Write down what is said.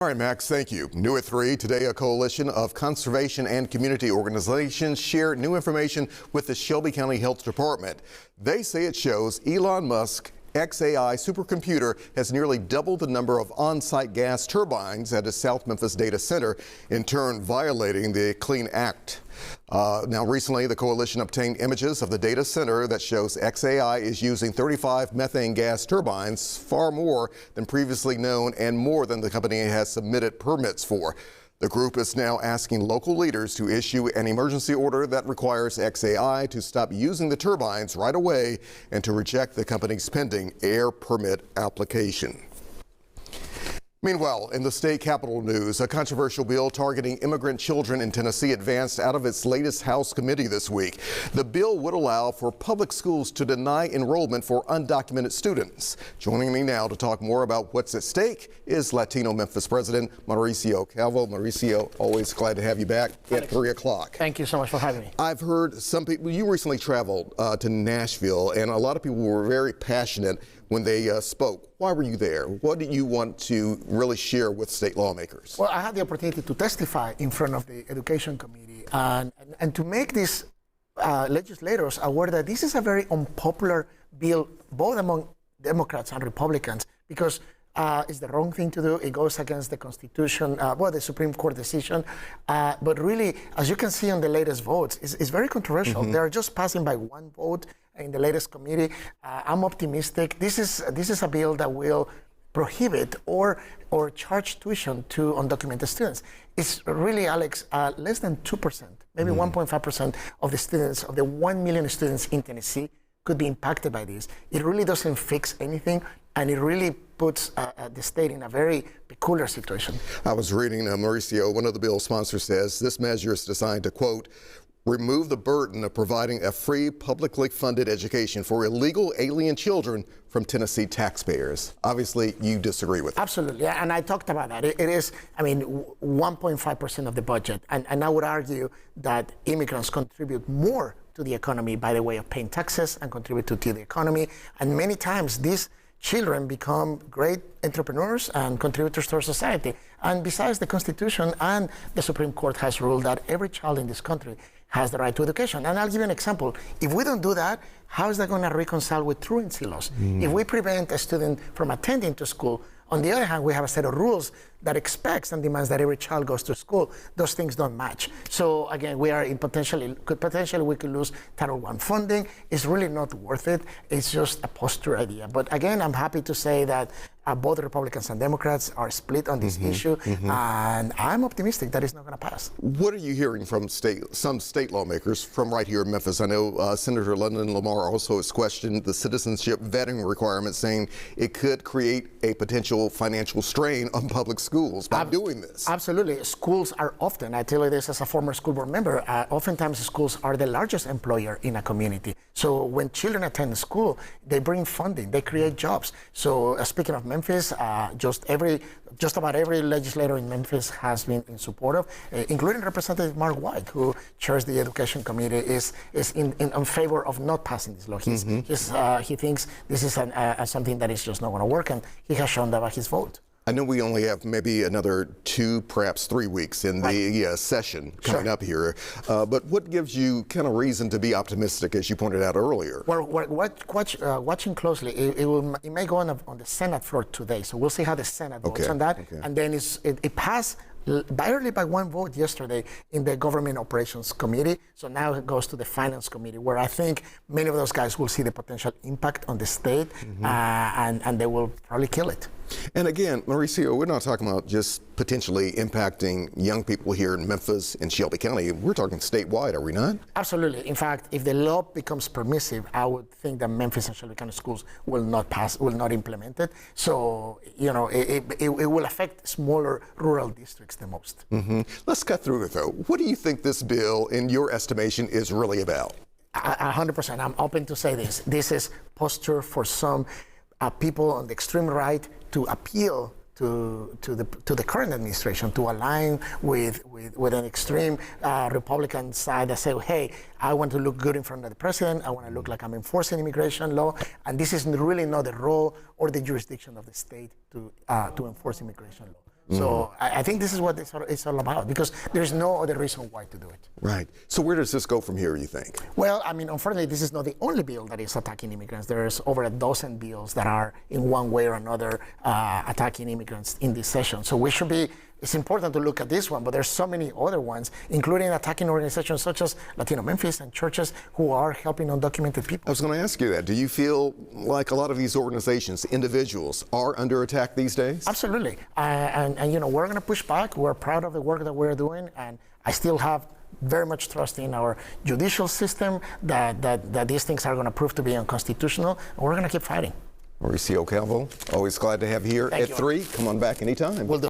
All right, Max, thank you. New at 3, today a coalition of conservation and community organizations shared new information with the Shelby County Health Department. They say it shows Elon Musk XAI supercomputer has nearly doubled the number of on-site gas turbines at his South Memphis data center, in turn violating the Clean Act. Now, recently, the coalition obtained images of the data center that shows XAI is using 35 methane gas turbines, far more than previously known and more than the company has submitted permits for. The group is now asking local leaders to issue an emergency order that requires XAI to stop using the turbines right away and to reject the company's pending air permit application. Meanwhile, in the state capitol news, a controversial bill targeting immigrant children in Tennessee advanced out of its latest House committee this week. The bill would allow for public schools to deny enrollment for undocumented students. Joining me now to talk more about what's at stake is Latino Memphis President Mauricio Calvo. Mauricio, always glad to have you back at 3 o'clock. Thank you so much for having me. I've heard some people, you recently traveled to Nashville, and a lot of people were very passionate when they spoke. Why were you there? What do you want to really share with state lawmakers? Well, I had the opportunity to testify in front of the Education Committee and to make these legislators aware that this is a very unpopular bill, both among Democrats and Republicans, because it's the wrong thing to do. It goes against the Constitution, the Supreme Court decision. But really, as you can see on the latest votes, it's very controversial. They're just passing by one vote in the latest committee. I'm optimistic. This is a bill that will prohibit or charge tuition to undocumented students. It's really, Alex, less than 2%, maybe 1.5% of the students, of the 1 million students in Tennessee could be impacted by this. It really doesn't fix anything, and it really puts the state in a very peculiar situation. I was reading, Mauricio, one of the bill sponsors says this measure is designed to, quote, remove the burden of providing a free, publicly funded education for illegal alien children from Tennessee taxpayers. Obviously, you disagree with that. Absolutely, and I talked about that. It is, 1.5% of the budget, and I would argue that immigrants contribute more to the economy by the way of paying taxes and contribute to the economy, and many times these children become great entrepreneurs and contributors to our society. And besides, the Constitution and the Supreme Court has ruled that every child in this country has the right to education. And I'll give you an example. If we don't do that, how is that going to reconcile with truancy laws? If we prevent a student from attending to school, on the other hand, we have a set of rules that expects and demands that every child goes to school. Those things don't match. So again, we are in potentially we could lose Title I funding. It's really not worth it. It's just a posture idea. But again, I'm happy to say that both Republicans and Democrats are split on this issue, and I'm optimistic that it's not going to pass. What are you hearing from some state lawmakers from right here in Memphis? I know Senator London Lamar also has questioned the citizenship vetting requirement, saying it could create a potential financial strain on public schools by doing this. Absolutely. Schools are often, I tell you this as a former school board member, oftentimes schools are the largest employer in a community. So when children attend school, they bring funding, they create jobs. So speaking of Memphis, just about every legislator in Memphis has been in support of, including Representative Mark White, who chairs the Education Committee, is in favor of not passing this law. He thinks this is something that is just not going to work, and he has shown that by his vote. I know we only have maybe another 2, perhaps 3 weeks in the session coming up here, but what gives you kind of reason to be optimistic, as you pointed out earlier? Well, watching closely, it may go on the Senate floor today, so we'll see how the Senate votes on that, and then it passed barely by one vote yesterday in the Government Operations Committee. So now it goes to the Finance Committee, where I think many of those guys will see the potential impact on the state, and they will probably kill it. And again, Mauricio, we're not talking about just potentially impacting young people here in Memphis and Shelby County. We're talking statewide, are we not? Absolutely. In fact, if the law becomes permissive, I would think that Memphis and Shelby County schools will not implement it. So, it will affect smaller rural districts the most. Let's cut through it, though. What do you think this bill, in your estimation, is really about? 100%. I'm open to say this. This is posture for some people on the extreme right to appeal to the current administration, to align with an extreme Republican side that say, hey, I want to look good in front of the president, I want to look like I'm enforcing immigration law, and this is really not the role or the jurisdiction of the state to enforce immigration law. So I think this is what it's all about, because there's no other reason why to do it. Right. So where does this go from here, you think? Well, I mean, unfortunately, this is not the only bill that is attacking immigrants. There's over a dozen bills that are in one way or another attacking immigrants in this session. So we should be, it's important to look at this one, but there's so many other ones, including attacking organizations such as Latino Memphis and churches who are helping undocumented people. I was going to ask you that. Do you feel like a lot of these organizations, individuals, are under attack these days? Absolutely. And you know, we're going to push back. We're proud of the work that we're doing, and I still have very much trust in our judicial system that these things are going to prove to be unconstitutional, and we're going to keep fighting. Mauricio Calvo, always glad to have you here Thank at you. 3. Come on back anytime. Will do.